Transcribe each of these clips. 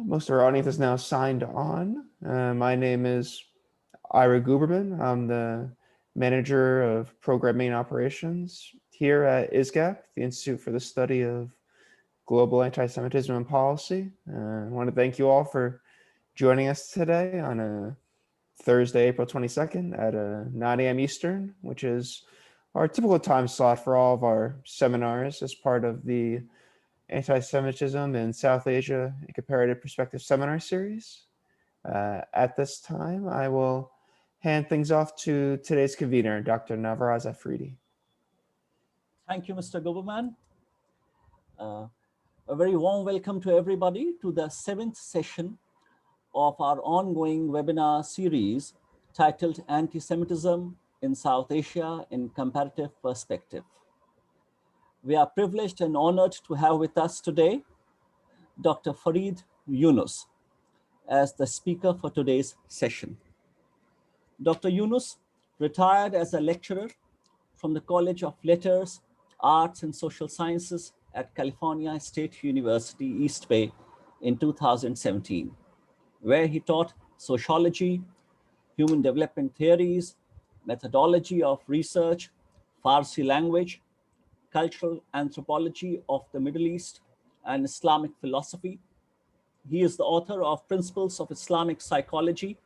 Most of our audience is now signed on. My name is Ira Guberman. I'm the manager of programming operations here at ISGAP, the Institute for the Study of Global Anti-Semitism and Policy. I want to thank you all for joining us today on a Thursday, April 22nd at 9 a.m. Eastern, which is our typical time slot for all of our seminars as part of the Anti-Semitism in South Asia, a Comparative Perspective seminar series. At this time, I will hand things off to today's convener, Dr. Navras Aafreedi. Thank you, Mr. Guberman. A very warm welcome to everybody to the 7th session of our ongoing webinar series titled Anti-Semitism in South Asia in Comparative Perspective. We are privileged and honored to have with us today Dr. Farid Younos as the speaker for today's session. Dr. Younos retired as a lecturer from the College of Letters, Arts and Social Sciences at California State University, East Bay in 2017, where he taught sociology, human development theories, methodology of research, Farsi language, cultural anthropology of the Middle East, and Islamic philosophy. He is the author of Principles of Islamic Psychology,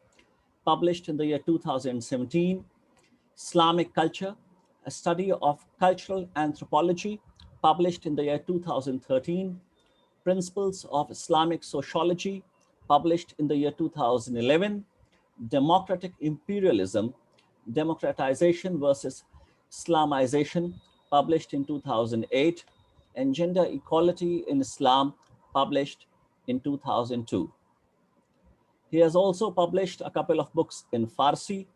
published in the year 2017, Islamic Culture, a study of cultural anthropology, published in the year 2013, Principles of Islamic Sociology, published in the year 2011, Democratic Imperialism, Democratization versus Islamization, published in 2008, and Gender Equality in Islam, published in 2002. He has also published a couple of books in Farsi.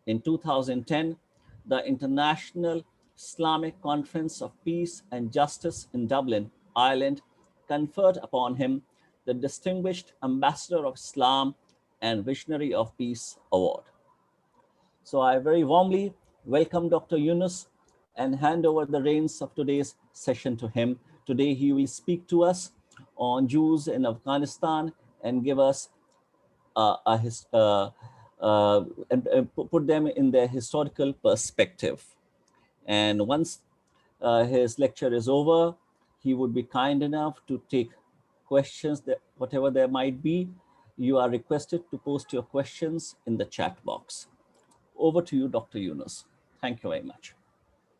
In 2010, the International Islamic Conference of Peace and Justice in Dublin, Ireland, conferred upon him the Distinguished Ambassador of Islam and Visionary of Peace Award. So I very warmly welcome Dr. Younos and hand over the reins of today's session to him. Today he will speak to us on Jews in Afghanistan and give us and put them in their historical perspective. And once his lecture is over, he would be kind enough to take questions, that whatever there might be. You are requested to post your questions in the chat box. Over to you, Dr. Younos. Thank you very much.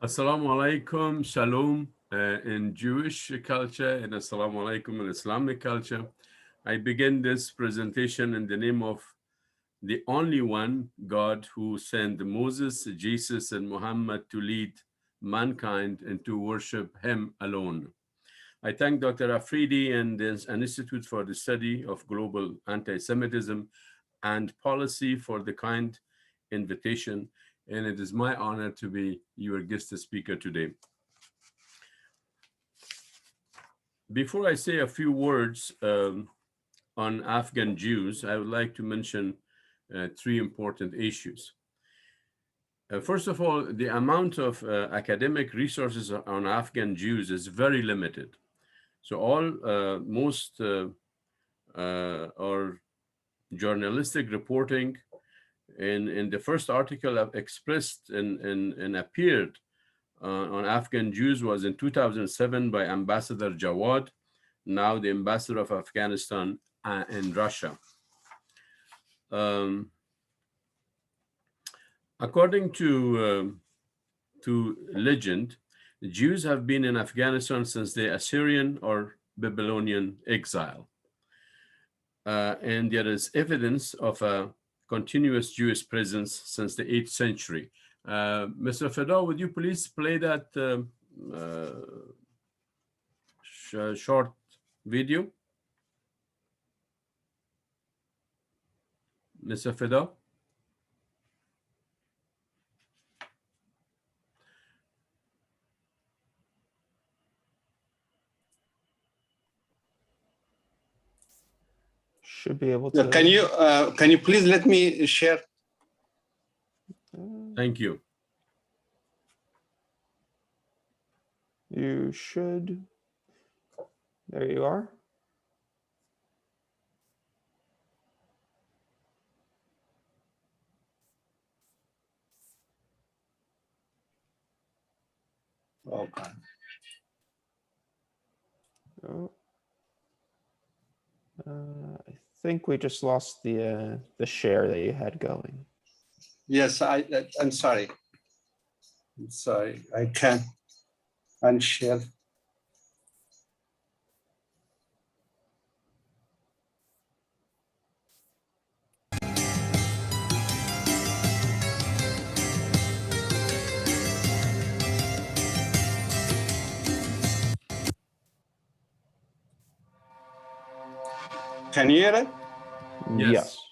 Assalamu alaikum, shalom in Jewish culture, and assalamu alaikum in Islamic culture. I begin this presentation in the name of the only one God who sent Moses, Jesus, and Muhammad to lead mankind and to worship him alone. I thank Dr. Aafreedi and the Institute for the Study of Global Anti-Semitism and Policy for the kind invitation, and it is my honor to be your guest speaker today. Before I say a few words on Afghan Jews, I would like to mention three important issues. First of all, the amount of academic resources on Afghan Jews is very limited. So most or journalistic reporting in the first article I've expressed and appeared on Afghan Jews was in 2007 by Ambassador Jawad, now the ambassador of Afghanistan in Russia. According to legend, the Jews have been in Afghanistan since the Assyrian or Babylonian exile. And there is evidence of a continuous Jewish presence since the 8th century. Mr. Fedor, would you please play that short video? Mr. Fedor? Should be able to. Can you please let me share? Thank you. You should. There you are. Oh, God. Oh. I think we just lost the share that you had going. Yes, I'm sorry. I'm sorry. I can't unshare. Can you hear it? Yes. Yes.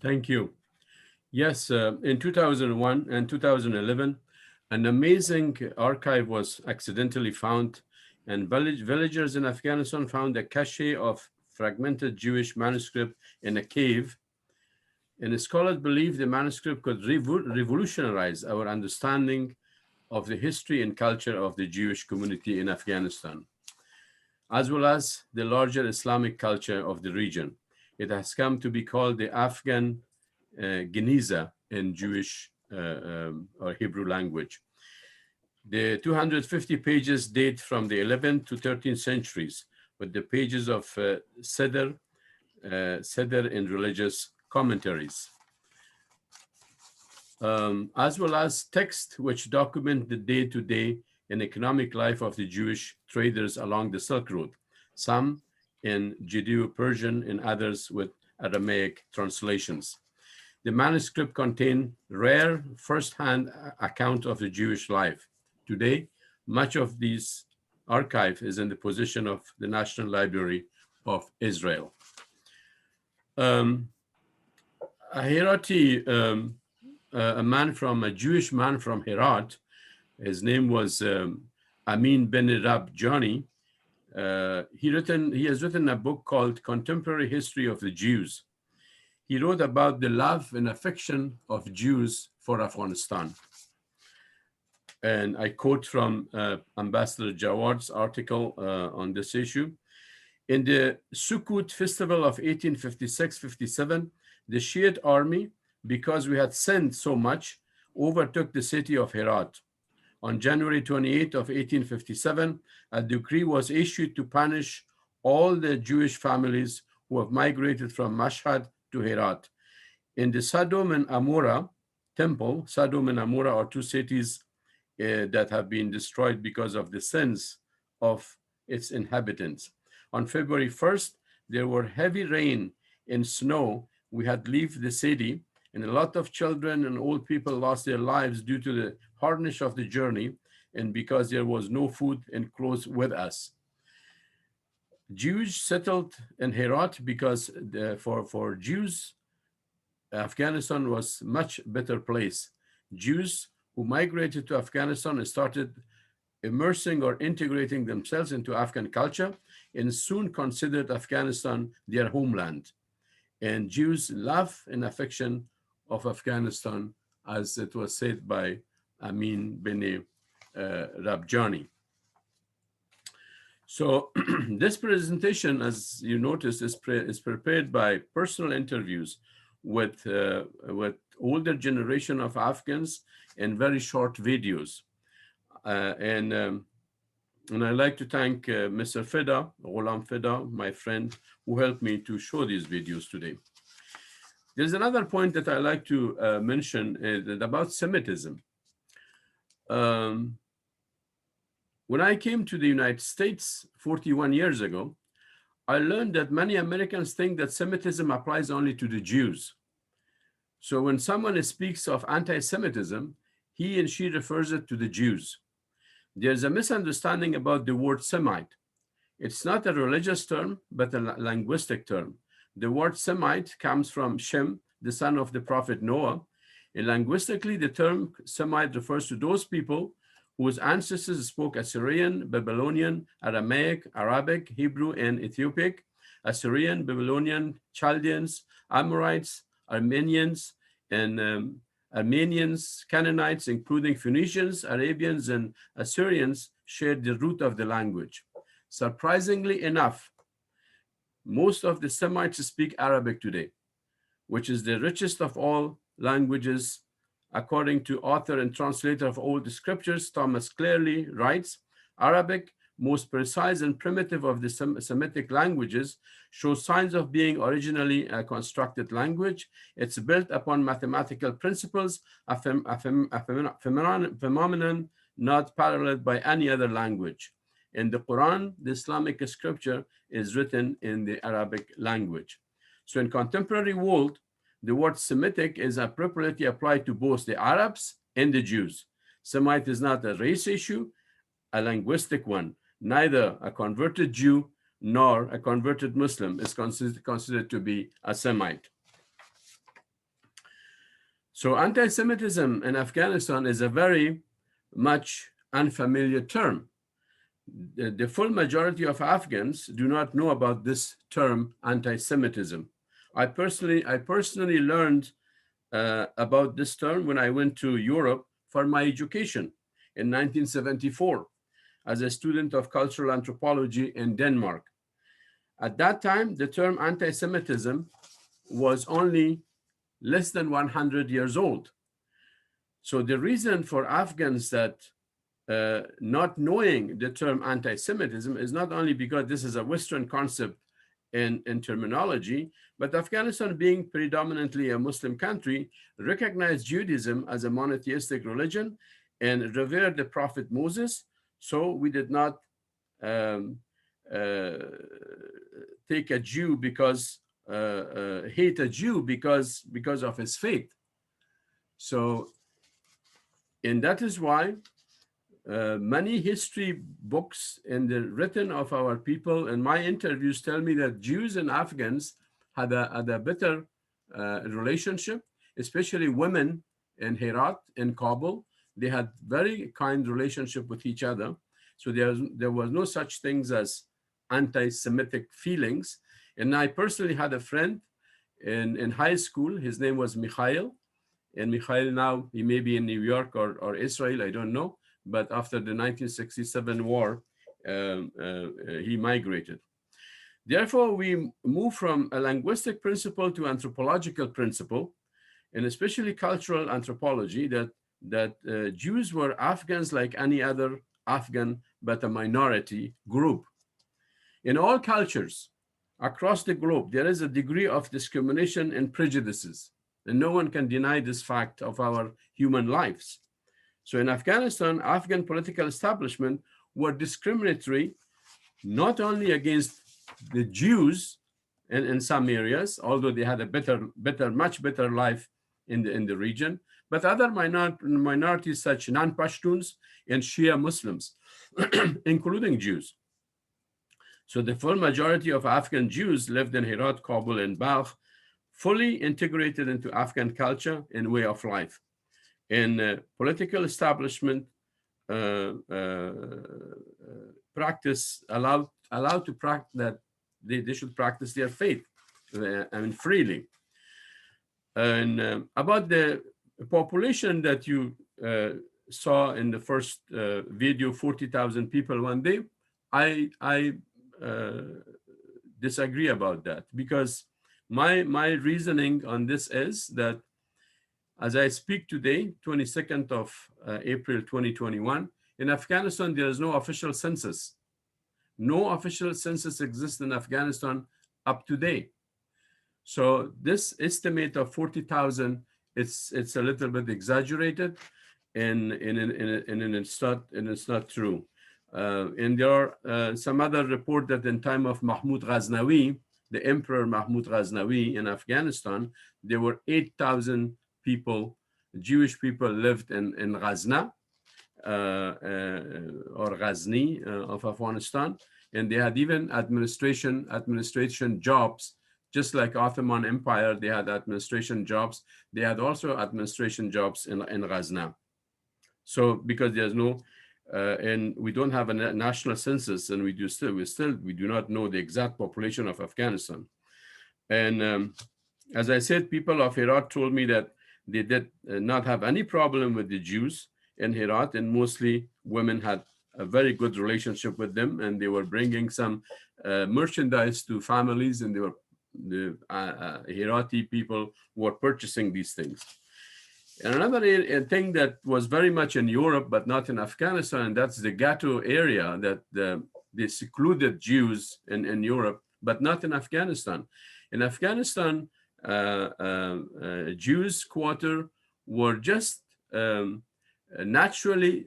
Thank you. Yes, in 2001 and 2011, an amazing archive was accidentally found, and villagers in Afghanistan found a cache of fragmented Jewish manuscript in a cave. And scholars believe the manuscript could revolutionize our understanding of the history and culture of the Jewish community in Afghanistan, as well as the larger Islamic culture of the region. It has come to be called the Afghan Geniza in Jewish or Hebrew language. The 250 pages date from the 11th to 13th centuries, with the pages of Seder in religious commentaries, as well as texts which document the day-to-day and economic life of the Jewish traders along the Silk Road, some in Judeo-Persian and others with Aramaic translations. The manuscript contain rare first-hand account of the Jewish life. Today, much of this archive is in the possession of the National Library of Israel. A Herati, a Jewish man from Herat, his name was Amin ben Rabjani. He has written a book called Contemporary History of the Jews. He wrote about the love and affection of Jews for Afghanistan. And I quote from Ambassador Jawad's article on this issue. In the Sukkot festival of 1856-57, the Shiite army, because we had sinned so much, overtook the city of Herat. On January 28 of 1857, a decree was issued to punish all the Jewish families who have migrated from Mashhad to Herat. In the Sodom and Amorah temple, Sodom and Amorah are two cities that have been destroyed because of the sins of its inhabitants. On February 1st, there were heavy rain and snow. We had to leave the city, and a lot of children and old people lost their lives due to the hardness of the journey and because there was no food and clothes with us. Jews settled in Herat because for Jews, Afghanistan was a much better place. Jews who migrated to Afghanistan started immersing or integrating themselves into Afghan culture and soon considered Afghanistan their homeland. And Jews' love and affection of Afghanistan, as it was said by Amin bin Rabjani. So this presentation, as you noticed, is prepared by personal interviews with older generation of Afghans and very short videos. And I'd like to thank Mr. Fida, Ghulam Fida, my friend, who helped me to show these videos today. There's another point that I like to mention about Semitism. When I came to the United States 41 years ago, I learned that many Americans think that Semitism applies only to the Jews. So when someone speaks of anti-Semitism, he and she refers it to the Jews. There's a misunderstanding about the word Semite. It's not a religious term, but a linguistic term. The word Semite comes from Shem, the son of the prophet Noah. And linguistically, the term Semite refers to those people whose ancestors spoke Assyrian, Babylonian, Aramaic, Arabic, Hebrew, and Ethiopic, Assyrian, Babylonian, Chaldeans, Amorites, Armenians, and Armenians, Canaanites, including Phoenicians, Arabians, and Assyrians, shared the root of the language. Surprisingly enough, most of the Semites speak Arabic today, which is the richest of all languages. According to author and translator of old scriptures, Thomas Clearly writes, Arabic, most precise and primitive of the Semitic languages, shows signs of being originally a constructed language. It's built upon mathematical principles, a phenomenon not paralleled by any other language. In the Quran, the Islamic scripture is written in the Arabic language. So in contemporary world, the word Semitic is appropriately applied to both the Arabs and the Jews. Semite is not a race issue, a linguistic one. Neither a converted Jew nor a converted Muslim is considered to be a Semite. So anti-Semitism in Afghanistan is a very much unfamiliar term. The full majority of Afghans do not know about this term anti-Semitism. I personally learned about this term when I went to Europe for my education in 1974 as a student of cultural anthropology in Denmark. At that time, the term anti-Semitism was only less than 100 years old. So the reason for Afghans that not knowing the term anti-Semitism is not only because this is a Western concept in terminology, but Afghanistan being predominantly a Muslim country, recognized Judaism as a monotheistic religion and revered the prophet Moses. So we did not take a Jew because, hate a Jew because of his faith. So, and that is why many history books and the written of our people and my interviews tell me that Jews and Afghans had a better relationship, especially women in Herat, in Kabul. They had very kind relationship with each other. So there was no such things as anti-Semitic feelings. And I personally had a friend in high school. His name was Mikhail. And Mikhail now, he may be in New York or Israel, I don't know. But after the 1967 war, he migrated. Therefore, we move from a linguistic principle to anthropological principle, and especially cultural anthropology, that Jews were Afghans like any other Afghan, but a minority group. In all cultures across the globe, there is a degree of discrimination and prejudices, and no one can deny this fact of our human lives. So in Afghanistan, Afghan political establishment were discriminatory not only against the Jews in some areas, although they had a much better life in the region, but other minorities such non-Pashtuns and Shia Muslims, including Jews. So the full majority of Afghan Jews lived in Herat, Kabul, and Balkh, fully integrated into Afghan culture and way of life. And political establishment practice allowed to practice that they should practice their faith, freely. And about the population that you saw in the first video, 40,000 people one day, I disagree about that, because my reasoning on this is that as I speak today, 22nd of April 2021, in Afghanistan, there is no official census. No official census exists in Afghanistan up to date. So this estimate of 40,000, it's a little bit exaggerated, and it's not true. And there are some other report that in time of Mahmud Ghaznavi, the Emperor Mahmud Ghaznavi in Afghanistan, there were 8,000 people, Jewish people lived in Ghazna or Ghazni of Afghanistan, and they had even administration jobs, just like Ottoman Empire. They had administration jobs. They had also administration jobs in Ghazna. So because there's no and we don't have a national census, and we do not know the exact population of Afghanistan. And as I said, people of Herat told me that they did not have any problem with the Jews in Herat, and mostly women had a very good relationship with them, and they were bringing some merchandise to families, and the Herati people were purchasing these things. And another thing that was very much in Europe, but not in Afghanistan, and that's the ghetto area, that they secluded Jews in Europe, but not in Afghanistan. In Afghanistan, Jews' quarter were just naturally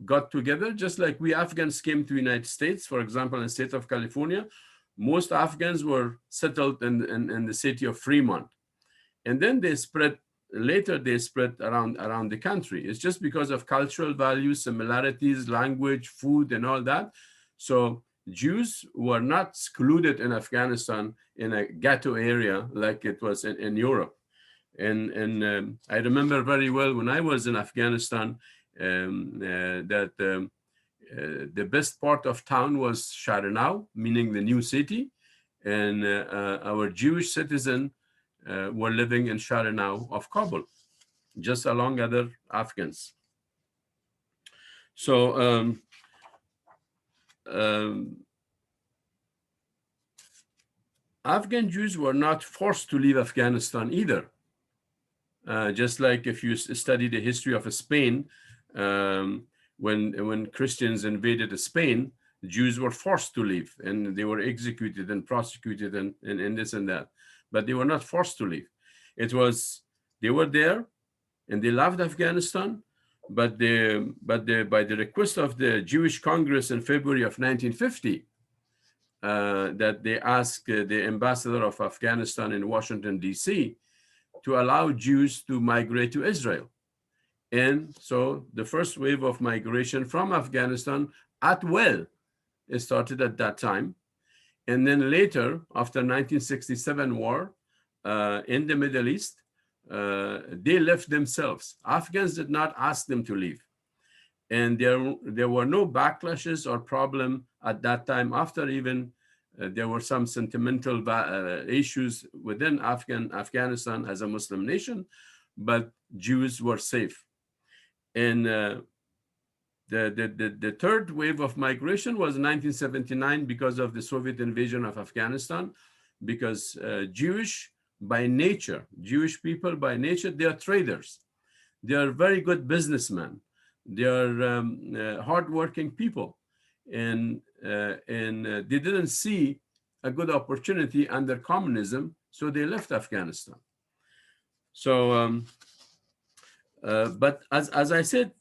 got together, just like we Afghans came to the United States. For example, in the state of California, most Afghans were settled in the city of Fremont. And then they spread around the country. It's just because of cultural values, similarities, language, food, and all that. So Jews were not secluded in Afghanistan in a ghetto area like it was in Europe. And I remember very well when I was in Afghanistan that the best part of town was Sharanau, meaning the new city. And our Jewish citizen were living in Sharanau of Kabul, just along other Afghans. So Afghan Jews were not forced to leave Afghanistan either. Just like if you study the history of Spain, when Christians invaded Spain, Jews were forced to leave, and they were executed and prosecuted and this and that. But they were not forced to leave. It was, they were there and they loved Afghanistan, but by the request of the Jewish Congress in February of 1950, that they asked the ambassador of Afghanistan in Washington, D.C., to allow Jews to migrate to Israel. And so the first wave of migration from Afghanistan at will, it started at that time. And then later, after 1967 war in the Middle East, they left themselves. Afghans did not ask them to leave. And there were no backlashes or problem at that time, after even there were some sentimental issues within Afghanistan as a Muslim nation, but Jews were safe. And the third wave of migration was 1979 because of the Soviet invasion of Afghanistan, because Jewish people by nature, they are traders. They are very good businessmen. They are hardworking people. And they didn't see a good opportunity under communism, so they left Afghanistan. So, but as I said,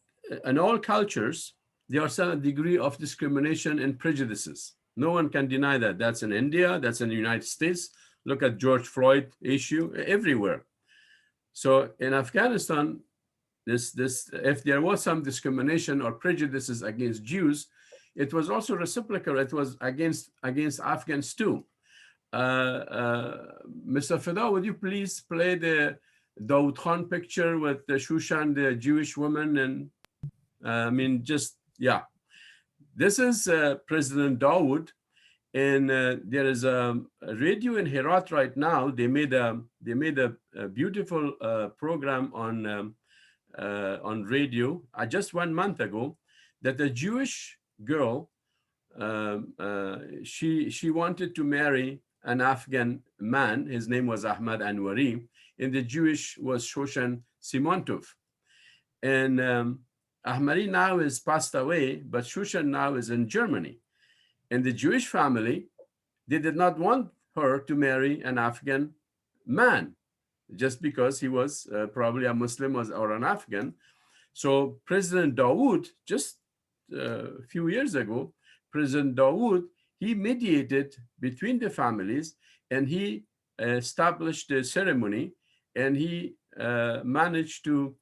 in all cultures, there are some degree of discrimination and prejudices. No one can deny that. That's in India, that's in the United States. Look at George Floyd issue everywhere. So in Afghanistan, if there was some discrimination or prejudices against Jews, it was also reciprocal. It was against Afghans too. Mr. Fida, would you please play the Dawood Khan picture with the Shushan, the Jewish woman? And I mean, just, yeah. This is President Dawood. And there is a radio in Herat right now. They made a beautiful program on radio just 1 month ago, that a Jewish girl she wanted to marry an Afghan man. His name was Ahmad Anwari, and the Jewish was Shoshan Simontov. And Ahmadi now is passed away, but Shushan now is in Germany. And the Jewish family, they did not want her to marry an Afghan man just because he was probably a Muslim or an Afghan. So President Dawood, just a few years ago, President Dawood, he mediated between the families, and he established a ceremony, and he managed to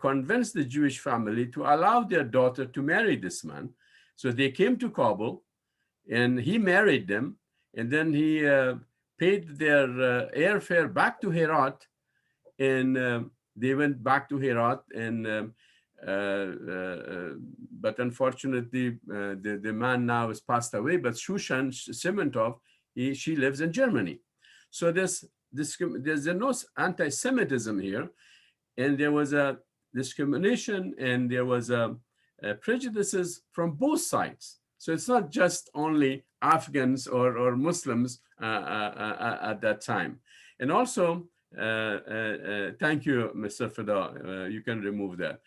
convince the Jewish family to allow their daughter to marry this man. So they came to Kabul, and he married them, and then he paid their airfare back to Herat, and they went back to Herat, and but unfortunately, the man now has passed away. But Shushan Simontov, she lives in Germany. So there's no anti-Semitism here, and there was a discrimination, and there was prejudices from both sides. So it's not just only Afghans or Muslims at that time. And also, thank you, Mr. Fida. You can remove that.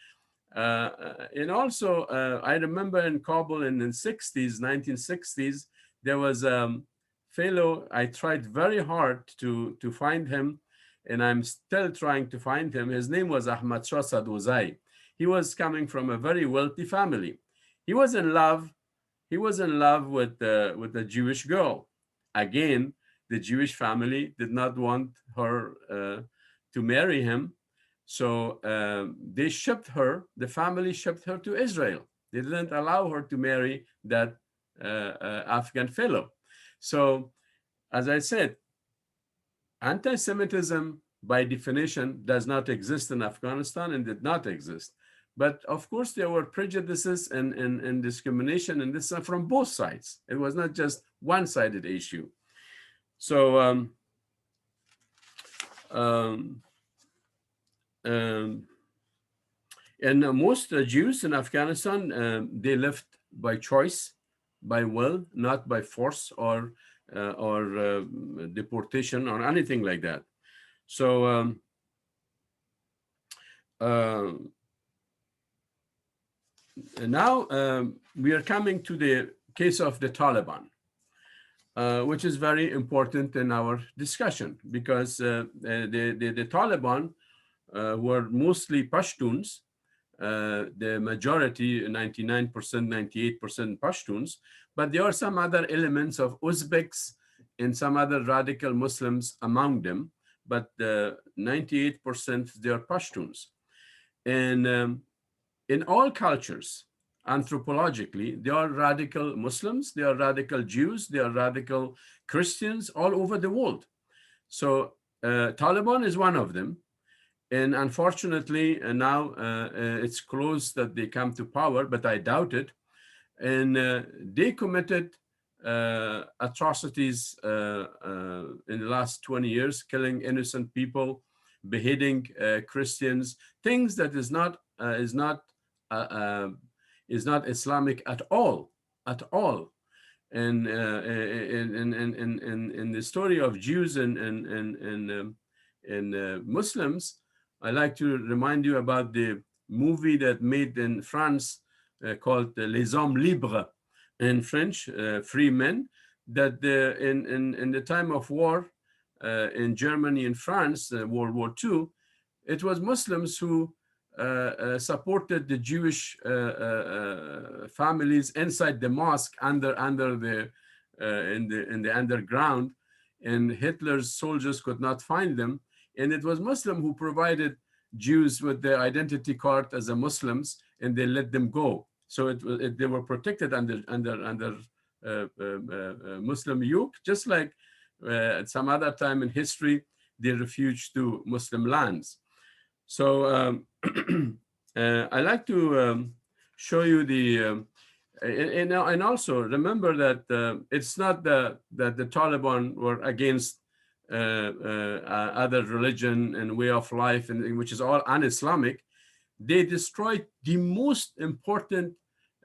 And also, I remember in Kabul in the 1960s, there was a fellow, I tried very hard to find him, and I'm still trying to find him. His name was Ahmad Shah Sadozai. He was coming from a very wealthy family. He was in love. He was in love with a Jewish girl. Again, the Jewish family did not want her to marry him. So they shipped her, the family shipped her to Israel. They didn't allow her to marry that Afghan fellow. So, as I said, anti-Semitism by definition does not exist in Afghanistan and did not exist. But of course, there were prejudices and discrimination and this from both sides. It was not just one-sided issue. So, and most Jews in Afghanistan, they left by choice, by will, not by force or deportation or anything like that. So now we are coming to the case of the Taliban, which is very important in our discussion because the Taliban were mostly Pashtuns, the majority, 99%, 98% Pashtuns, but there are some other elements of Uzbeks and some other radical Muslims among them, but 98% they are Pashtuns. And in all cultures, anthropologically, they are radical Muslims, they are radical Jews, they are radical Christians all over the world. So Taliban is one of them. And unfortunately, now it's close that they come to power, but I doubt it. And they committed atrocities in the last 20 years, killing innocent people, beheading Christians, things that is not Islamic at all. And in the story of Jews and Muslims, I like to remind you about the movie that made in France called Les Hommes Libres, in French, Free Men, that in the time of war in Germany and France, World War II, it was Muslims who supported the Jewish families inside the mosque in the underground, and Hitler's soldiers could not find them. And it was Muslim who provided Jews with their identity card as a Muslims, and they let them go. So they were protected under Muslim yoke, just like at some other time in history, they refuged to Muslim lands. So I like to show you the, and also remember that it's not that the Taliban were against other religion and way of life, and which is all un-Islamic. They destroyed the most important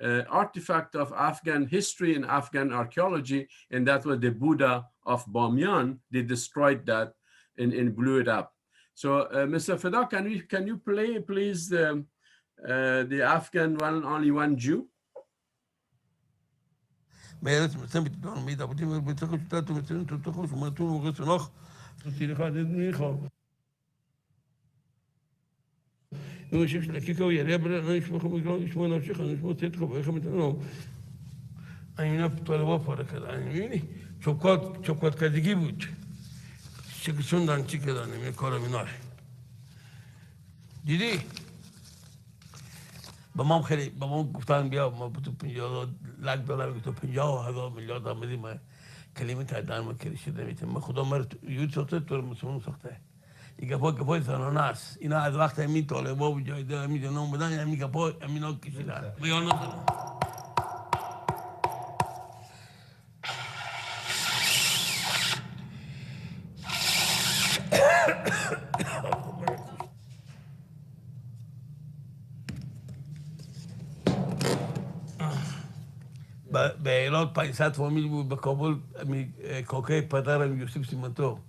artifact of Afghan history and Afghan archaeology, and that was the Buddha of Bamyan. They destroyed that and blew it up. So, Mr. Fida, can you play, please, the Afghan one, only one Jew? دیدی به ما خیلی به ما گفتن بیا ما تو 50 لک دلار تو 50,000 میلیارد آمدیم ما کلمه تعداد ما کلی شده میتونم ما خدا مر یود ساخته تو مسلمان ساخته این گپای زنانه است اینا از وقت همین طالبا و جایده همین جنا اومدن همین گپا همینا کشیدن بیان ندارم به ایران 500 فامیل بود به کابل کاکای پدرم یوسف سیمنتو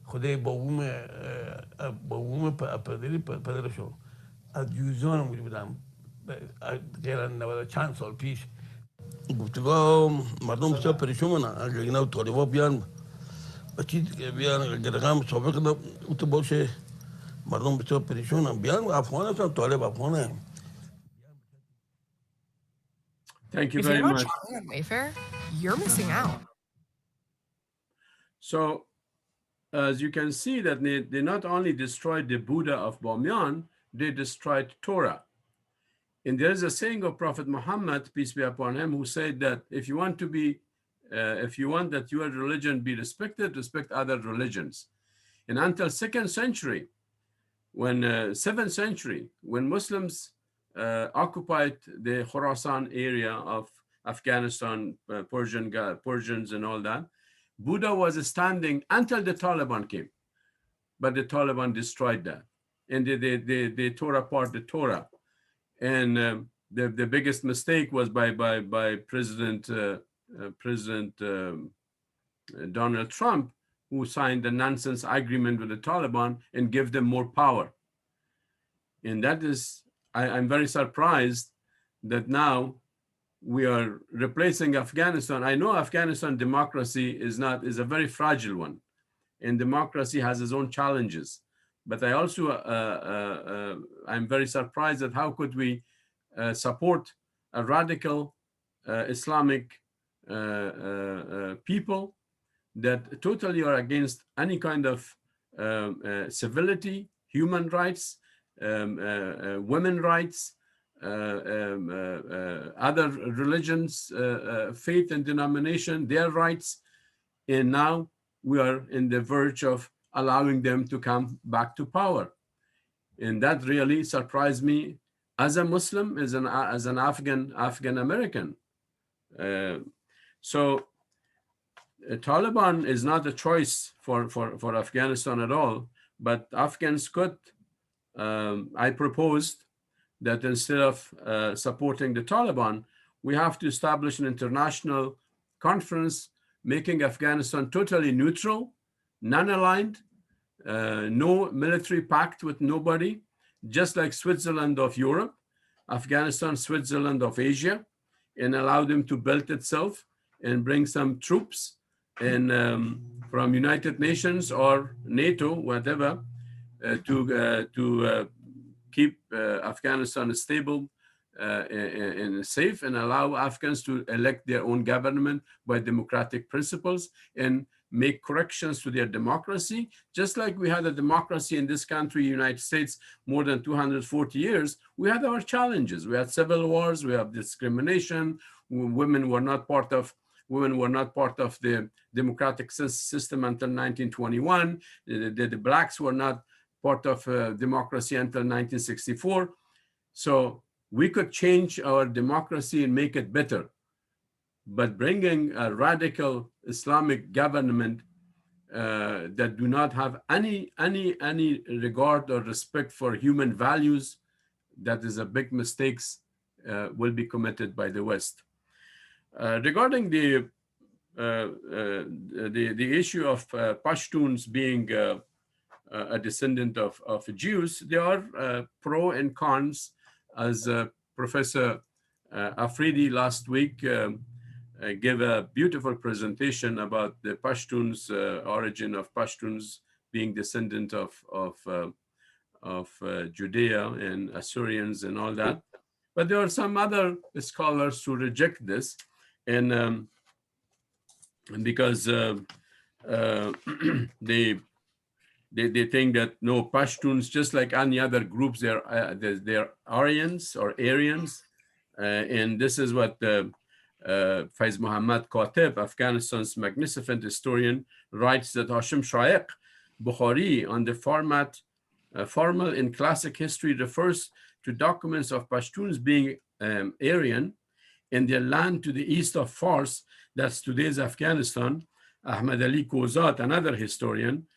خدای بابوم پدرشو از جوزان بودم غیر 90 چند سال پیش گفتگاه مردم بسیار پریشون اگر اینا طالبا بیان بچی بیان گرگام سابق تو باشه مردم بسیار پریشون بیان افغانستان طالب افغانه. Thank you If very you're not much. shopping on Wayfair, you're missing out. So, as you can see, that they not only destroyed the Buddha of Bamyan, they destroyed Torah. And there is a saying of Prophet Muhammad, peace be upon him, who said that if you want that your religion be respected, respect other religions. And until 2nd century, when 7th century, when Muslims occupied the Khorasan area of Afghanistan, Persians and all that, Buddha was standing until the Taliban came. But the Taliban destroyed that. And they tore apart the Torah. And the biggest mistake was by President Donald Trump, who signed the nonsense agreement with the Taliban and gave them more power. And that is, I'm very surprised that now we are replacing Afghanistan. I know Afghanistan democracy is a very fragile one, and democracy has its own challenges. But I also, I'm very surprised at how could we support a radical Islamic people that totally are against any kind of civility, human rights, women rights, other religions, faith and denomination, their rights. And now we are in the verge of allowing them to come back to power. And that really surprised me as a Muslim, as an Afghan American. So Taliban is not a choice for Afghanistan at all, but Afghans could, I proposed that instead of supporting the Taliban, we have to establish an international conference making Afghanistan totally neutral, non-aligned, no military pact with nobody, just like Switzerland of Europe, Afghanistan, Switzerland of Asia, and allow them to build itself and bring some troops and from United Nations or NATO, whatever, to keep Afghanistan stable and safe, and allow Afghans to elect their own government by democratic principles and make corrections to their democracy. Just like we had a democracy in this country, United States, more than 240 years, we had our challenges. We had civil wars, we have discrimination, women were not part of the democratic system until 1921. The blacks were not part of democracy until 1964. So we could change our democracy and make it better. But bringing a radical Islamic government that do not have any regard or respect for human values, that is a big mistake will be committed by the West. Regarding the issue of Pashtuns being a descendant of Jews, there are pro and cons, as Professor Aafreedi last week gave a beautiful presentation about the Pashtuns, origin of Pashtuns being descendant of Judea and Assyrians and all that. But there are some other scholars who reject this, and because they think that no, Pashtuns, just like any other groups, they're Aryans or Aryans, and this is what Faiz Muhammad Khatib, Afghanistan's magnificent historian, writes that Hashim Shaikh Bukhari on the formal in classic history refers to documents of Pashtuns being Aryan in their land to the east of Fars, that's today's Afghanistan. Ahmad Ali Kozat, another historian,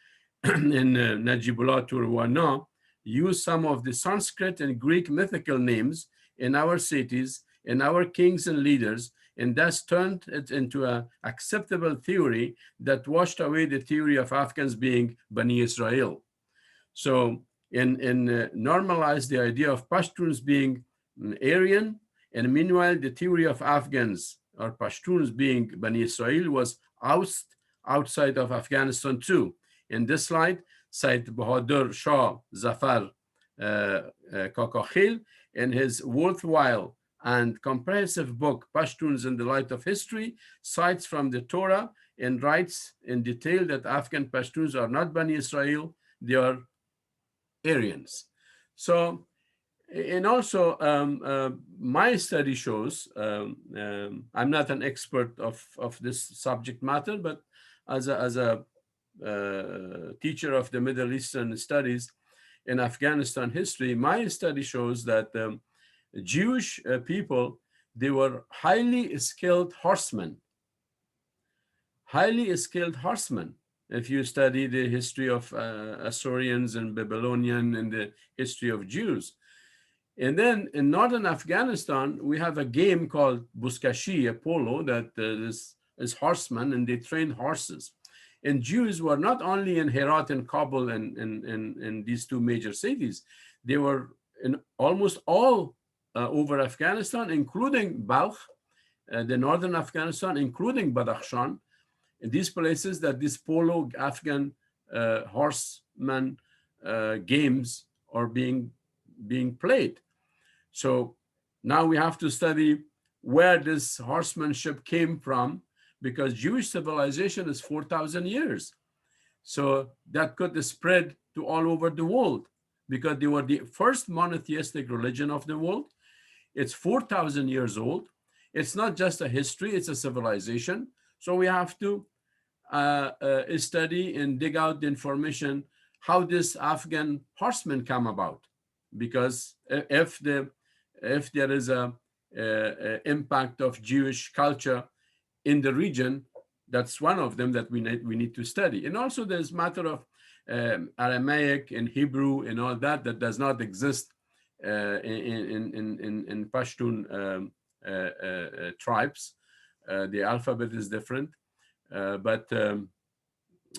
in Najibullah Turwana, used some of the Sanskrit and Greek mythical names in our cities, in our kings and leaders, and thus turned it into an acceptable theory that washed away the theory of Afghans being Bani Israel. So normalized the idea of Pashtuns being Aryan, and meanwhile the theory of Afghans or Pashtuns being Bani Israel was outside of Afghanistan too. In this slide, Said Bahadur Shah Zafar Kakakhil, in his worthwhile and comprehensive book, Pashtuns in the Light of History, cites from the Torah and writes in detail that Afghan Pashtuns are not Bani Israel, they are Aryans. So, and also my study shows, I'm not an expert of this subject matter, but as a teacher of the Middle Eastern studies in Afghanistan history, my study shows that Jewish people, they were highly skilled horsemen. Highly skilled horsemen. If you study the history of Assyrians and Babylonian and the history of Jews. And then in northern Afghanistan, we have a game called Buskashi, a polo, that is horsemen, and they train horses. And Jews were not only in Herat and Kabul and in these two major cities, they were in almost all over Afghanistan, including Balkh, the northern Afghanistan, including Badakhshan, in these places that these polo Afghan horsemen games are being played. So now we have to study where this horsemanship came from, because Jewish civilization is 4,000 years. So that could spread to all over the world, because they were the first monotheistic religion of the world. It's 4,000 years old. It's not just a history, it's a civilization. So we have to study and dig out the information, how this Afghan horsemen come about. Because if there is a impact of Jewish culture in the region, that's one of them that we need to study. And also there's matter of Aramaic and Hebrew and all that does not exist in Pashtun tribes. The alphabet is different, but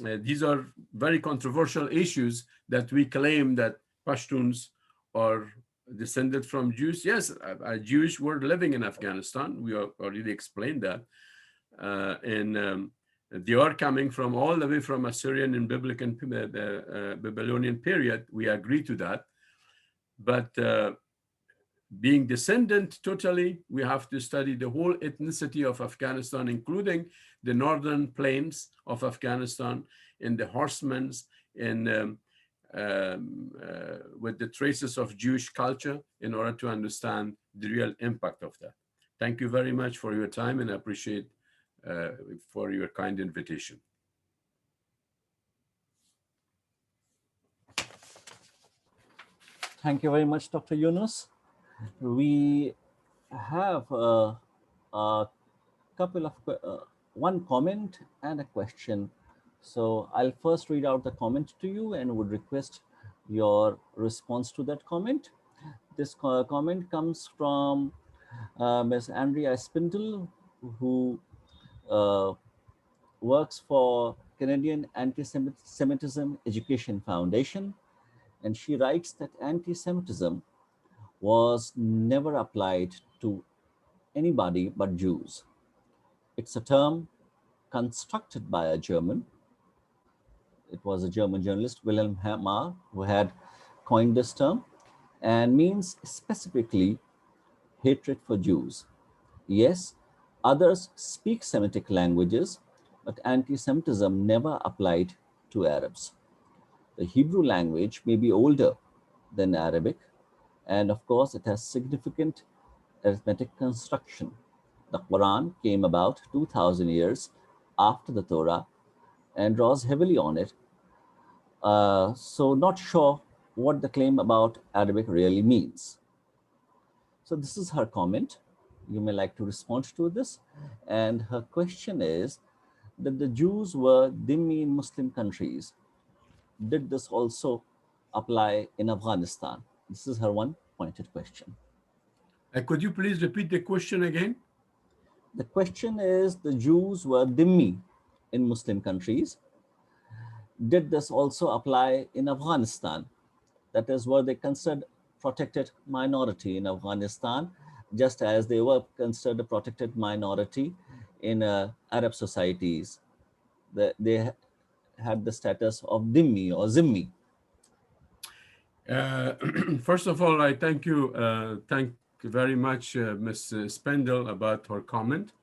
these are very controversial issues that we claim that Pashtuns are descended from Jews. Yes, Jewish were living in Afghanistan. We already explained that. And they are coming from all the way from Assyrian and Babylonian period. We agree to that. But being descendant totally, we have to study the whole ethnicity of Afghanistan, including the northern plains of Afghanistan and the horsemen and with the traces of Jewish culture in order to understand the real impact of that. Thank you very much for your time, and I appreciate for your kind invitation. Thank you very much, Dr. Younos. We have a couple of, one comment and a question. So I'll first read out the comment to you and would request your response to that comment. This comment comes from Ms. Andrea Spindle, who works for Canadian Anti-Semitism Education Foundation, and she writes that anti-Semitism was never applied to anybody but Jews. It's a term constructed by a German. It was a German journalist, Wilhelm Marr, who had coined this term, and means specifically hatred for Jews. Yes, others speak Semitic languages, but anti-Semitism never applied to Arabs. The Hebrew language may be older than Arabic, and of course, it has significant arithmetic construction. The Quran came about 2000 years after the Torah and draws heavily on it. So, not sure what the claim about Arabic really means. So, this is her comment. You may like to respond to this. And her question is that the Jews were dhimmi in Muslim countries. Did this also apply in Afghanistan? This is her one pointed question. Could you please repeat the question again? The question is, the Jews were dhimmi in Muslim countries. Did this also apply in Afghanistan? That is, were they considered protected minority in Afghanistan, just as they were considered a protected minority in Arab societies? They had the status of dhimmi or zimmi. First of all, I thank you very much, Ms. Spindle, about her comment.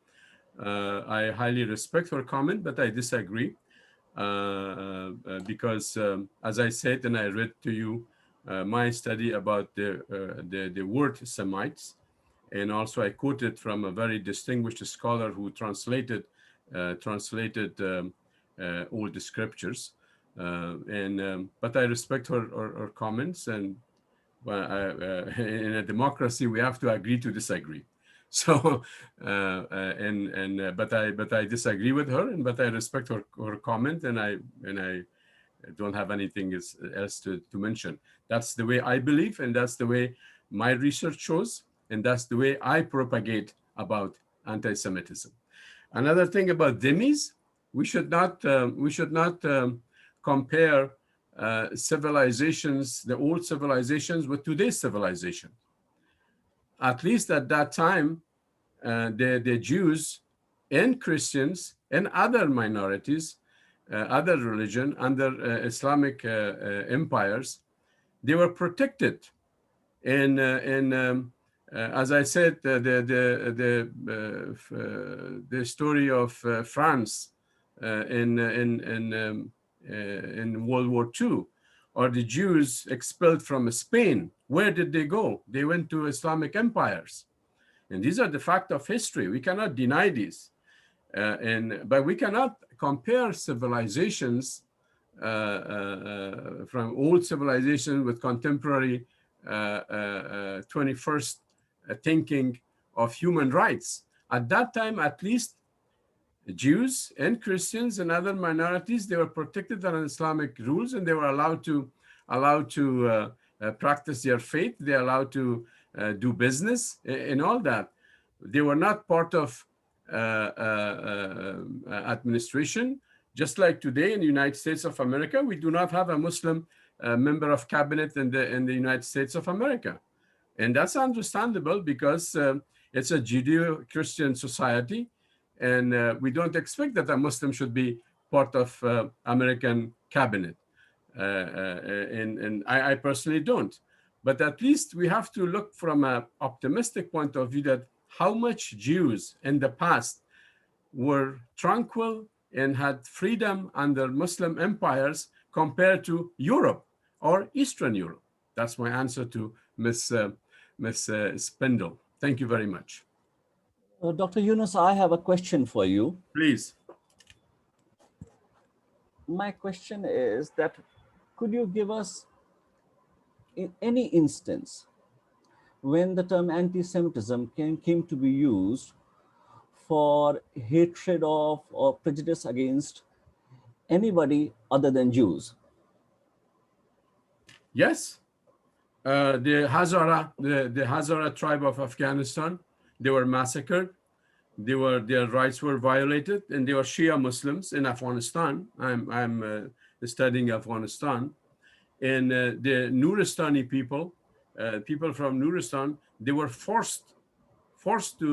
I highly respect her comment, but I disagree because, as I said, and I read to you my study about the word Semites, and also I quoted from a very distinguished scholar who translated all the scriptures. But I respect her comments, and in a democracy we have to agree to disagree. So, but I disagree with her, but I respect her comment, and I don't have anything else to mention. That's the way I believe, and that's the way my research shows, and that's the way I propagate about anti-Semitism. Another thing about dhimmis, we should not compare civilizations, the old civilizations, with today's civilization. At least at that time, the Jews and Christians and other minorities, other religion under Islamic empires, they were protected. And as I said, the story of France in World War II, or the Jews expelled from Spain. Where did they go? They went to Islamic empires. And these are the facts of history. We cannot deny these. But we cannot compare civilizations from old civilization with contemporary 21st thinking of human rights. At that time, at least, Jews and Christians and other minorities, they were protected under Islamic rules, and they were allowed to practice their faith. They were allowed to do business and all that. They were not part of administration. Just like today in the United States of America, we do not have a Muslim member of cabinet in the United States of America. And that's understandable because it's a Judeo-Christian society, and we don't expect that a Muslim should be part of American cabinet. And I personally don't. But at least we have to look from an optimistic point of view that how much Jews in the past were tranquil and had freedom under Muslim empires compared to Europe or Eastern Europe. That's my answer to Ms. Spindle. Thank you very much. Dr. Younos, I have a question for you. Please. My question is that could you give us in any instance when the term anti-Semitism came to be used for hatred of or prejudice against anybody other than Jews? Yes. The Hazara tribe of Afghanistan, They were massacred. Their rights were violated, and they were Shia Muslims in Afghanistan. I'm studying Afghanistan, and the Nuristani people, people from Nuristan, they were forced to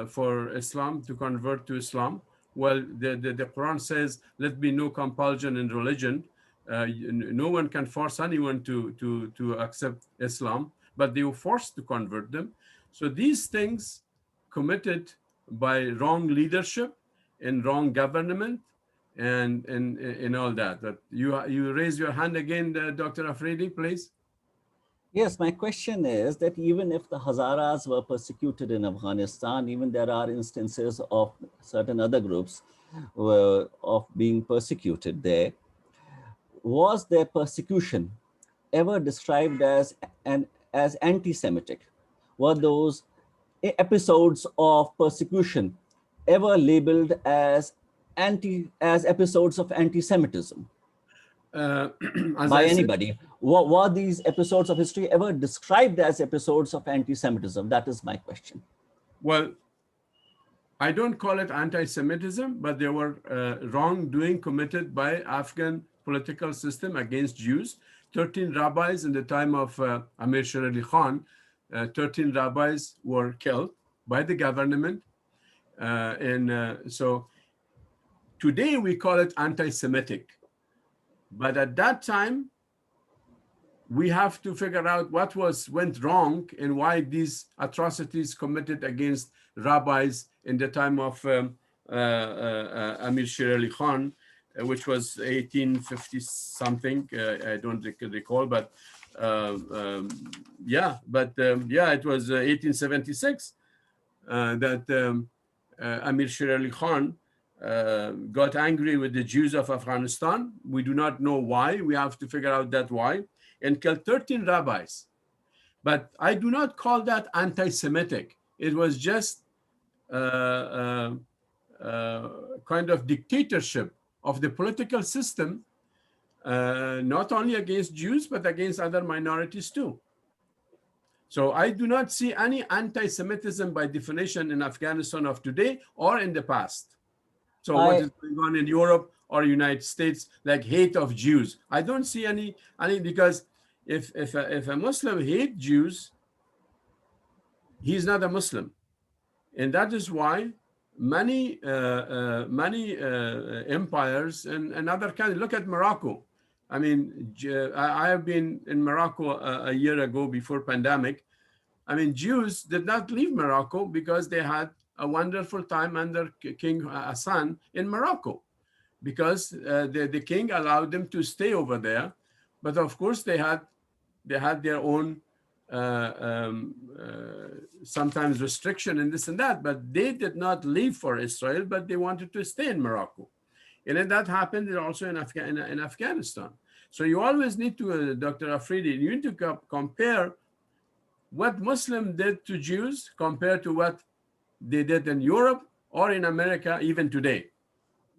for Islam to convert to Islam. Well, the Quran says, "Let be no compulsion in religion." No one can force anyone to accept Islam, but they were forced to convert them. So these things committed by wrong leadership and wrong government and all that. But you raise your hand again, Dr. Aafreedi, please. Yes, my question is that even if the Hazaras were persecuted in Afghanistan, even there are instances of certain other groups of being persecuted there, was their persecution ever described as anti-Semitic? Were those episodes of persecution ever labeled as episodes of anti-Semitism by anybody? Were these episodes of history ever described as episodes of anti-Semitism? That is my question. Well, I don't call it anti-Semitism, but there were wrongdoing committed by Afghan political system against Jews. 13 rabbis in the time of Amir Sher Ali Khan, 13 rabbis were killed by the government. So today we call it anti-Semitic. But at that time, we have to figure out what went wrong and why these atrocities committed against rabbis in the time of Amir Sher Ali Khan, which was 1850 something. I don't recall, but yeah, it was 1876 that Amir Sher Ali Khan got angry with the Jews of Afghanistan. We do not know why. We have to figure out that why, and killed 13 rabbis. But I do not call that anti-Semitic. It was just kind of dictatorship of the political system, not only against Jews, but against other minorities too. So I do not see any anti-Semitism by definition in Afghanistan of today or in the past. So what is going on in Europe or United States, like hate of Jews? I don't see any because if a Muslim hates Jews, he's not a Muslim. And that is why many empires and other countries, look at Morocco. I mean, I have been in Morocco a year ago before pandemic. I mean, Jews did not leave Morocco because they had a wonderful time under King Hassan in Morocco, because the king allowed them to stay over there. But of course, they had their own sometimes restriction and this and that, but they did not leave for Israel, but they wanted to stay in Morocco. And then that happened also in Afghanistan. So you always need to, Dr. Aafreedi, you need to compare what Muslims did to Jews compared to what they did in Europe or in America even today.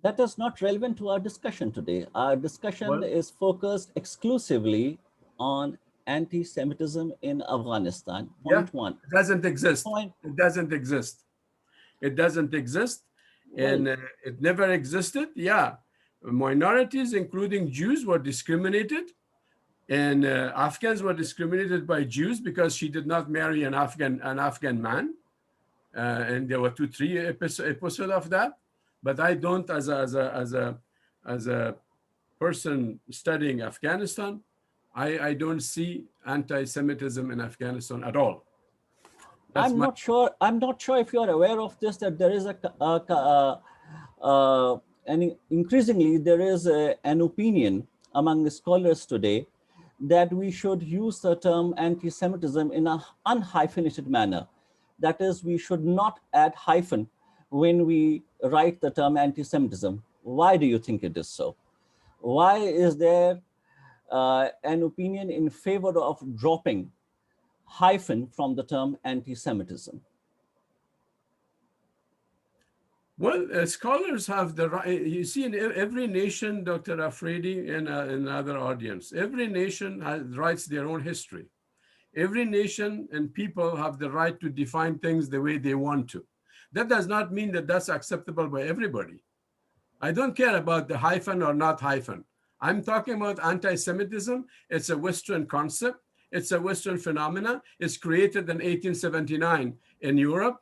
That is not relevant to our discussion today. Our discussion is focused exclusively on anti-Semitism in Afghanistan. Point one. It doesn't exist. It doesn't exist. It doesn't exist. And it never existed. Yeah. Minorities, including Jews, were discriminated. And Afghans were discriminated by Jews because she did not marry an Afghan man. And there were 2-3 episodes of that. But I don't, as a person studying Afghanistan, I don't see anti-Semitism in Afghanistan at all. I'm not sure if you are aware of this, that there is and increasingly there is an opinion among scholars today that we should use the term anti-Semitism in an unhyphenated manner. That is, we should not add hyphen when we write the term anti-Semitism. Why do you think it is so? Why is there an opinion in favor of dropping hyphen from the term anti-Semitism? Well, scholars have the right. You see, in every nation, Dr. Aafreedi and another audience, every nation writes their own history. Every nation and people have the right to define things the way they want to. That does not mean that that's acceptable by everybody. I don't care about the hyphen or not hyphen. I'm talking about anti-Semitism. It's a Western concept. It's a Western phenomena. It's created in 1879 in Europe,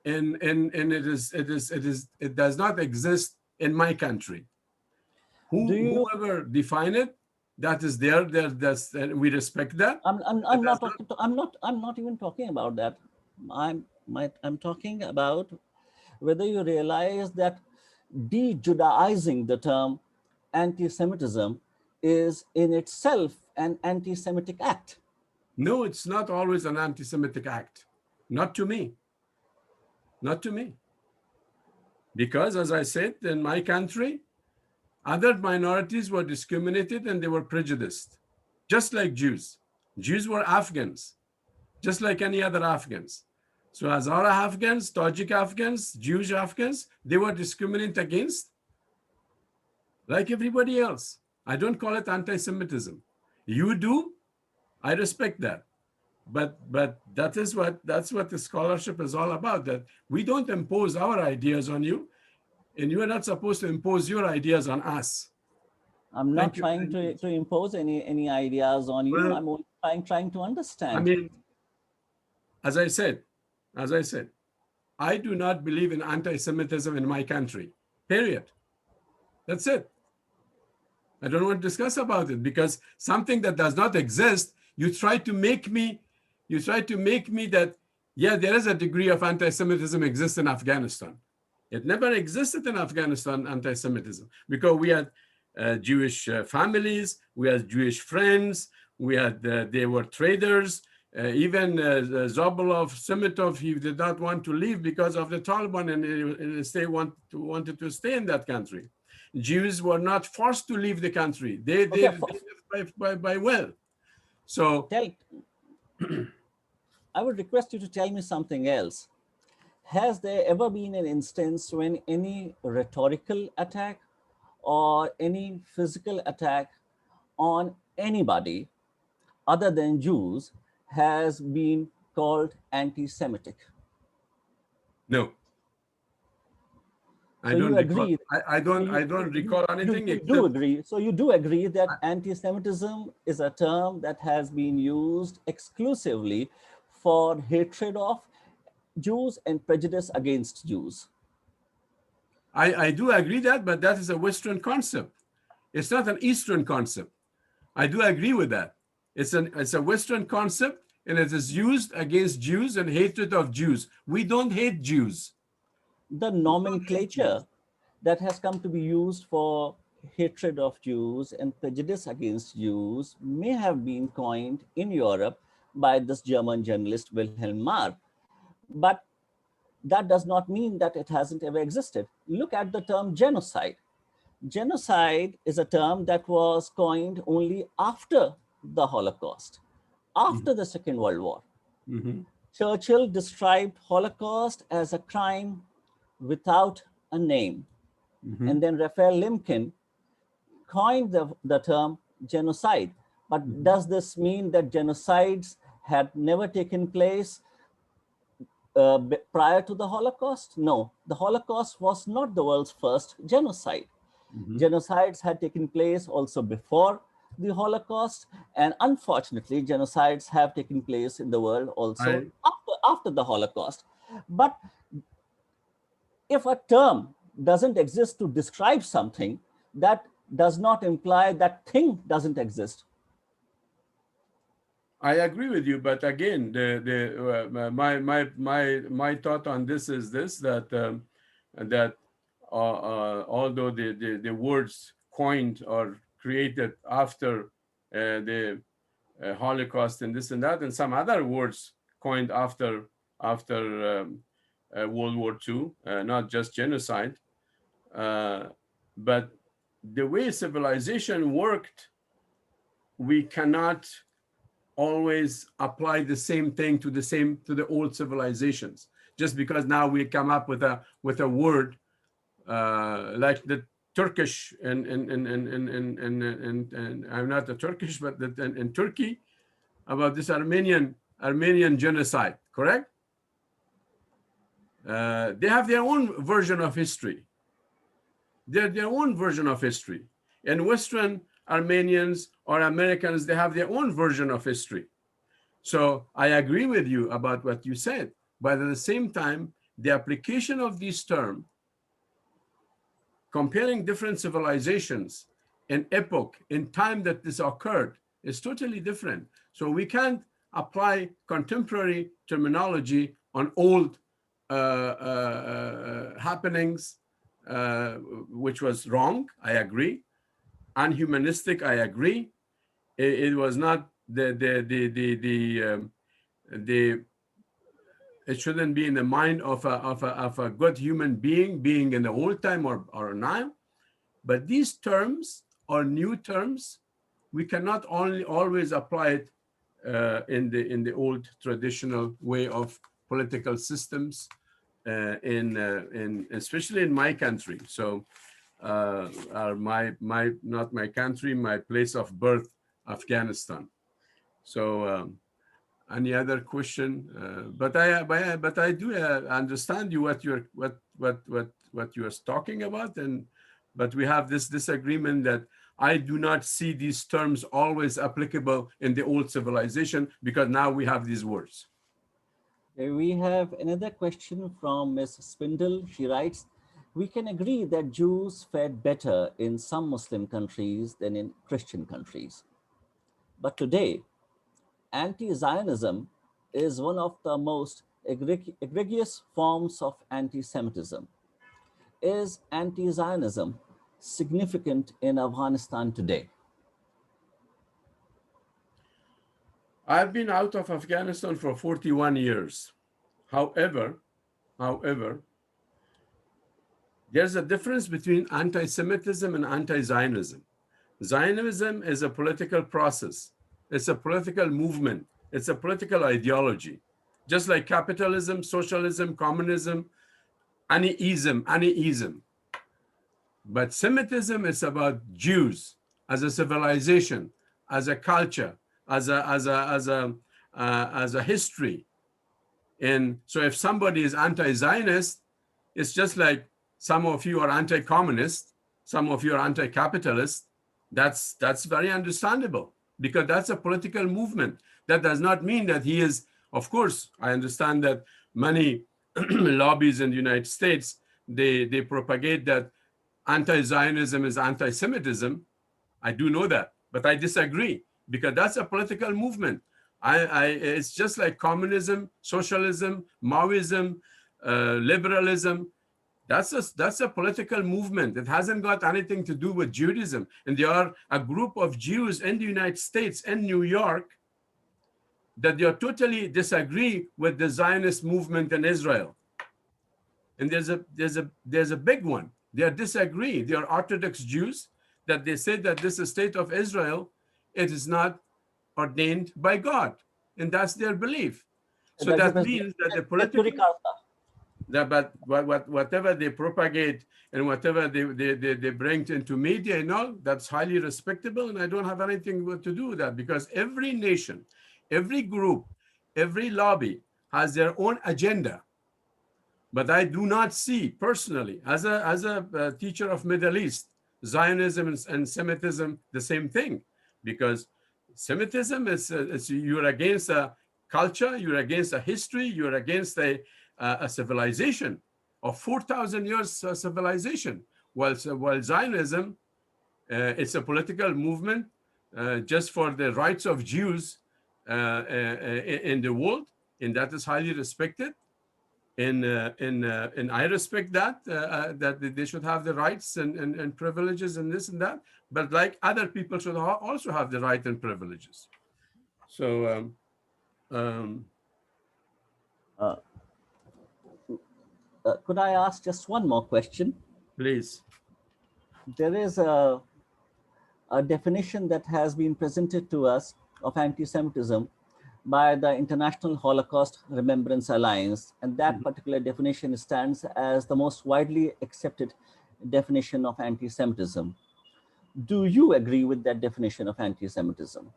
and it does not exist in my country. Whoever define it, that is there. We respect that. I'm not even talking about that. I'm talking about whether you realize that de-Judaizing the term anti-Semitism is in itself an anti-Semitic act. No, it's not always an anti-Semitic act. Not to me. Not to me. Because, as I said, in my country, other minorities were discriminated and they were prejudiced, just like Jews. Jews were Afghans, just like any other Afghans. So Hazara Afghans, Tajik Afghans, Jewish Afghans, they were discriminated against like everybody else. I don't call it anti-Semitism. You do, I respect that. But that's what the scholarship is all about, that we don't impose our ideas on you, and you are not supposed to impose your ideas on us. I'm not trying to impose any ideas on you. Well, I'm only trying to understand. I mean, as I said, I do not believe in anti-Semitism in my country, period. That's it. I don't want to discuss about it, because something that does not exist, you try to make me that, yeah, there is a degree of anti-Semitism exists in Afghanistan. It never existed in Afghanistan, anti-Semitism, because we had Jewish families, we had Jewish friends, we had, they were traders. Even Zabalov, Semitov, he did not want to leave because of the Taliban, and they wanted to stay in that country. Jews were not forced to leave the country. They left by will. So I would request you to tell me something else. Has there ever been an instance when any rhetorical attack or any physical attack on anybody other than Jews has been called anti-Semitic? No. So you agree? I don't recall anything. You do agree. So you do agree that anti-Semitism is a term that has been used exclusively for hatred of Jews and prejudice against Jews. I do agree that, but that is a Western concept. It's not an Eastern concept. I do agree with that. It's a Western concept, and it is used against Jews and hatred of Jews. We don't hate Jews. The nomenclature that has come to be used for hatred of Jews and prejudice against Jews may have been coined in Europe by this German journalist Wilhelm Marr. But that does not mean that it hasn't ever existed. Look at the term genocide. Genocide is a term that was coined only after the Holocaust, after the Second World War. Churchill described Holocaust as a crime without a name. And then Raphael Lemkin coined the term genocide. But does this mean that genocides had never taken place prior to the Holocaust? No, the Holocaust was not the world's first genocide. Genocides had taken place also before the Holocaust, and unfortunately, genocides have taken place in the world also after the Holocaust. But if a term doesn't exist to describe something, that does not imply that thing doesn't exist. I agree with you, but again, my thought on this is this: that although the words coined or created after the Holocaust and this and that, and some other words coined after World War II, not just genocide, but the way civilization worked, we cannot always apply the same thing to the old civilizations. Just because now we come up with a word like the Turkish and I'm not a Turkish, but in Turkey, about this Armenian genocide, correct? They have their own version of history. They're their own version of history. And Western Armenians or Americans, they have their own version of history. So I agree with you about what you said, but at the same time, the application of this term, comparing different civilizations in epoch, in time that this occurred, is totally different. So we can't apply contemporary terminology on old happenings, which was wrong, I agree. Unhumanistic, I agree. It was not it shouldn't be in the mind of a good human being in the old time or now. But these terms are new terms. We cannot always apply it in the old traditional way of political systems, especially in my country. So not my country, my place of birth, Afghanistan. So any other question? But I do understand you what you are talking about, but we have this disagreement that I do not see these terms always applicable in the old civilization, because now we have these words. We have another question from Ms. Spindle. She writes, we can agree that Jews fared better in some Muslim countries than in Christian countries. But today, anti-Zionism is one of the most egregious forms of anti-Semitism. Is anti-Zionism significant in Afghanistan today? I've been out of Afghanistan for 41 years. However, there's a difference between anti-Semitism and anti-Zionism. Zionism is a political process. It's a political movement. It's a political ideology. Just like capitalism, socialism, communism, any ism. But Semitism is about Jews as a civilization, as a culture, as a history. And so if somebody is anti-Zionist, it's just like some of you are anti-communist, some of you are anti-capitalist. That's very understandable, because that's a political movement. That does not mean that he is, of course, I understand that many lobbies in the United States, they propagate that anti-Zionism is anti-Semitism. I do know that, but I disagree, because that's a political movement. It's just like communism, socialism, Maoism, liberalism. That's a political movement. It hasn't got anything to do with Judaism. And there are a group of Jews in the United States and New York that they totally disagree with the Zionist movement in Israel. And there's a big one. They disagree. They are Orthodox Jews that they say that this state of Israel, it is not ordained by God, and that's their belief. So that means that the political, but whatever they propagate and whatever they bring into media and all, that's highly respectable, and I don't have anything to do with that, because every nation, every group, every lobby has their own agenda. But I do not see personally, as a teacher of Middle East, Zionism and Semitism the same thing, because Semitism is you're against a culture, you're against a history, you're against a civilization of 4,000 years civilization. While Zionism, it's a political movement just for the rights of Jews in the world, and that is highly respected. And I respect that they should have the rights and privileges and this and that, but like other people should also have the right and privileges. So could I ask just one more question? Please. There is a definition that has been presented to us of anti-Semitism by the International Holocaust Remembrance Alliance, and that particular definition stands as the most widely accepted definition of anti-Semitism. Do you agree with that definition of anti-Semitism?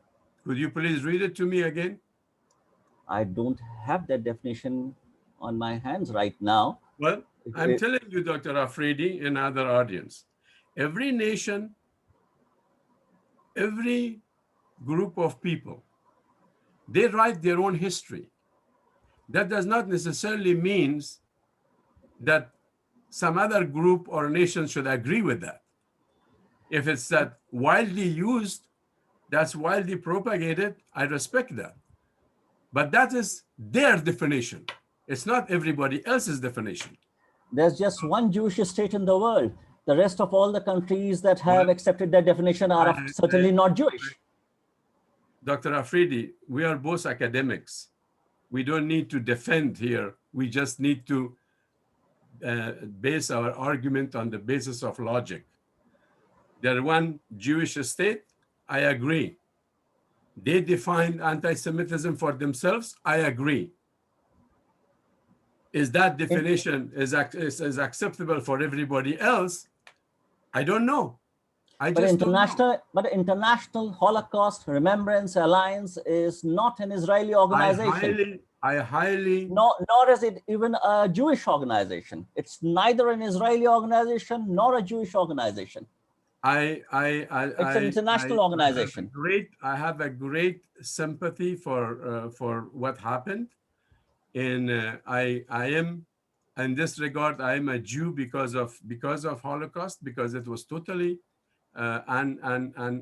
Could you please read it to me again? I don't have that definition on my hands right now. Well, I'm telling you, Dr. Aafreedi and other audience, every nation, every group of people, they write their own history. That does not necessarily mean that some other group or nation should agree with that. If it's that widely used, that's widely propagated, I respect that. But that is their definition. It's not everybody else's definition. There's just one Jewish state in the world. The rest of all the countries that have accepted that definition are certainly not Jewish. Dr. Aafreedi, we are both academics. We don't need to defend here. We just need to base our argument on the basis of logic. There one Jewish state, I agree. They defined anti-Semitism for themselves, I agree. Is that definition is acceptable for everybody else? I don't know. But International Holocaust Remembrance Alliance is not an Israeli organization. Nor is it even a Jewish organization. It's neither an Israeli organization nor a Jewish organization. It's an international organization. I have a great sympathy for what happened, and I am, in this regard, I am a Jew because of Holocaust, because it was totally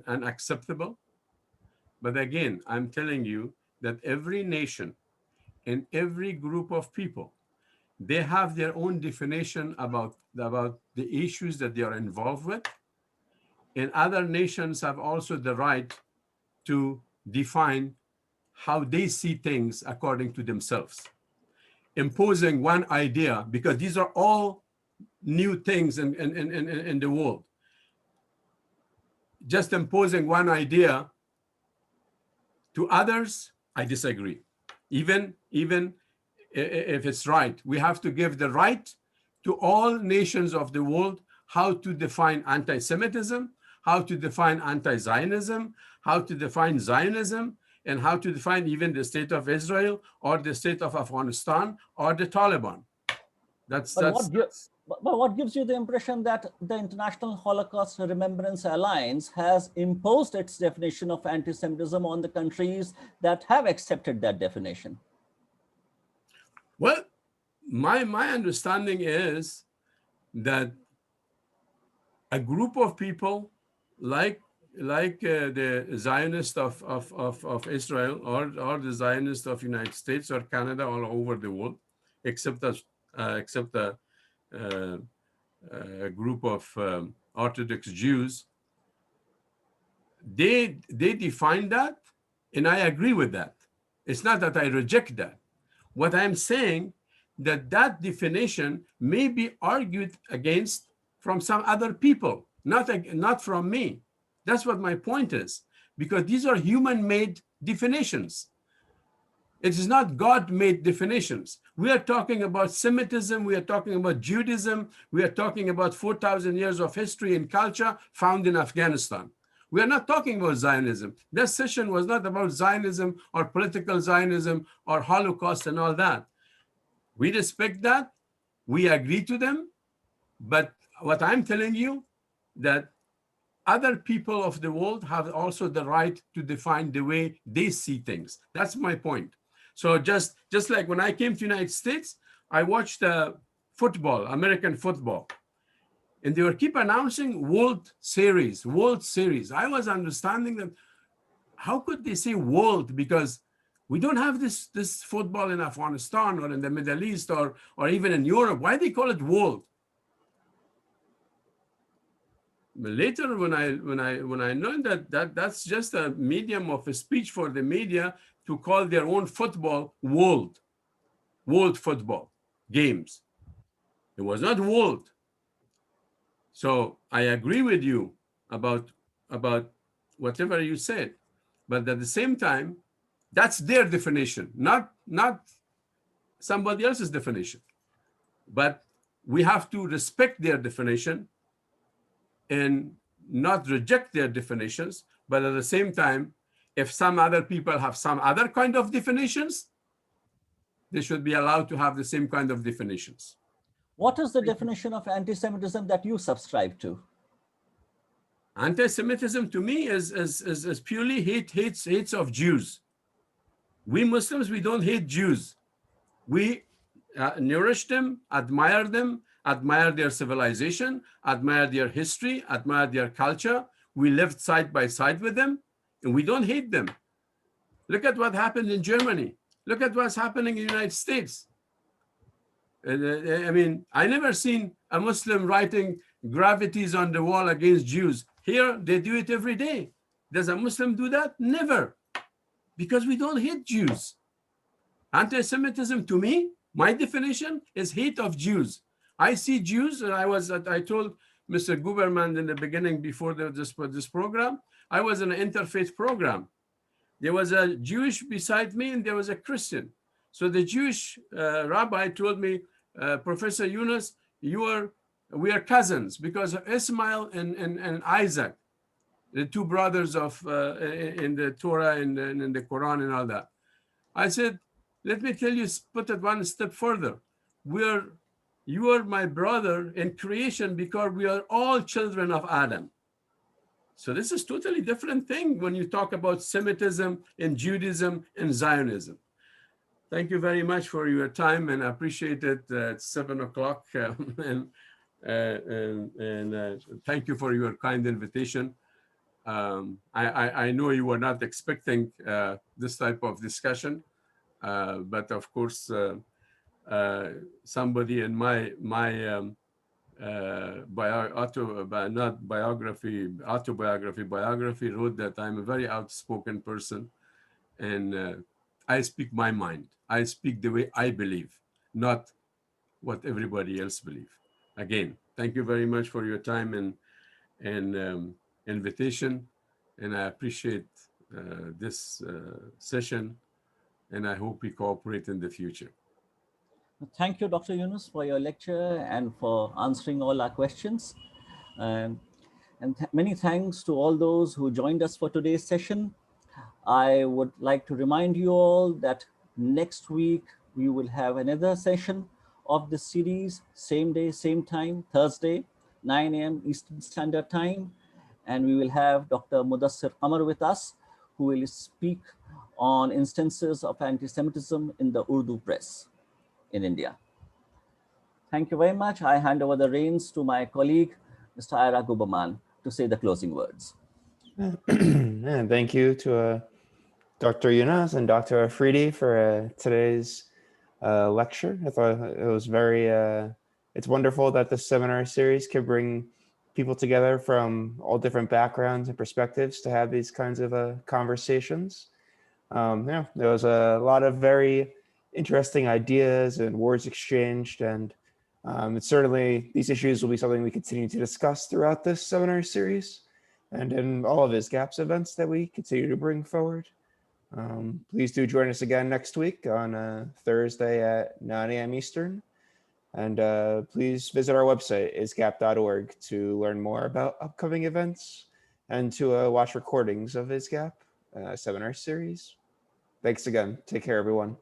unacceptable. But again, I'm telling you that every nation and every group of people, they have their own definition about the issues that they are involved with. And other nations have also the right to define how they see things according to themselves. Imposing one idea, because these are all new things in the world. Just imposing one idea to others, I disagree. Even if it's right, we have to give the right to all nations of the world how to define anti-Semitism, how to define anti-Zionism, how to define Zionism, and how to define even the state of Israel or the state of Afghanistan or the Taliban. But what gives you the impression that the International Holocaust Remembrance Alliance has imposed its definition of anti-Semitism on the countries that have accepted that definition? Well, my understanding is that a group of people like the Zionists of Israel or the Zionists of United States or Canada, all over the world, except a group of Orthodox Jews, they define that, and I agree with that. It's not that I reject that. What I'm saying, that definition may be argued against from some other people, not from me. That's what my point is, because these are human-made definitions. It is not God-made definitions. We are talking about Semitism, we are talking about Judaism, we are talking about 4,000 years of history and culture found in Afghanistan. We are not talking about Zionism. This session was not about Zionism or political Zionism or Holocaust and all that. We respect that, we agree to them, but what I'm telling you, that other people of the world have also the right to define the way they see things. That's my point. So just like when I came to the United States, I watched football, American football, and they were keep announcing World Series. I was understanding that, how could they say world? Because we don't have this football in Afghanistan or in the Middle East or even in Europe. Why do they call it world? But later, when I learned that's just a medium of a speech for the media to call their own football world football games. It was not world. So I agree with you about whatever you said, but at the same time, that's their definition, not somebody else's definition. But we have to respect their definition and not reject their definitions, but at the same time, If some other people have some other kind of definitions, they should be allowed to have the same kind of definitions. What is the definition of anti-Semitism that you subscribe to? Anti-Semitism to me is purely hates of Jews. We Muslims, we don't hate Jews. We nourish them, admire their civilization, admire their history, admire their culture. We lived side by side with them, and we don't hate them. Look at what happened in Germany. Look at what's happening in the United States. I mean, I never seen a Muslim writing gravities on the wall against Jews. Here, they do it every day. Does a Muslim do that? Never. Because we don't hate Jews. Anti-Semitism, to me, my definition is hate of Jews. I see Jews, and I told Mr. Guberman in the beginning before this program, I was in an interfaith program. There was a Jewish beside me, and there was a Christian. So the Jewish rabbi told me, Professor Younos, we are cousins, because of Ismail and Isaac, the two brothers of in the Torah and in the Quran and all that. I said, let me tell you, put it one step further. You are my brother in creation because we are all children of Adam. So this is totally different thing when you talk about Semitism and Judaism and Zionism. Thank you very much for your time, and I appreciate it. It's 7 o'clock, and thank you for your kind invitation. I know you were not expecting this type of discussion, but of course, somebody in my autobiography wrote that I'm a very outspoken person, and I speak my mind. I speak the way I believe, not what everybody else believes. Again, thank you very much for your time and invitation, and I appreciate this session, and I hope we cooperate in the future. Thank you, Dr. Younos, for your lecture and for answering all our questions. Many thanks to all those who joined us for today's session. I would like to remind you all that next week we will have another session of this series, same day, same time, Thursday, 9 a.m. Eastern Standard Time. And we will have Dr. Mudassir Qamar with us, who will speak on instances of anti-Semitism in the Urdu press in India. Thank you very much. I hand over the reins to my colleague, Mr. Ira Guberman, to say the closing words. And thank you to Dr. Younos and Dr. Aafreedi for today's lecture. I thought it was very, it's wonderful that the seminar series can bring people together from all different backgrounds and perspectives to have these kinds of conversations. Yeah, there was a lot of very interesting ideas and words exchanged, and it's certainly, these issues will be something we continue to discuss throughout this seminar series and in all of ISGAP's events that we continue to bring forward. Please do join us again next week on Thursday at 9 a.m. Eastern. And please visit our website, isgap.org, to learn more about upcoming events and to watch recordings of ISGAP seminar series. Thanks again. Take care, everyone.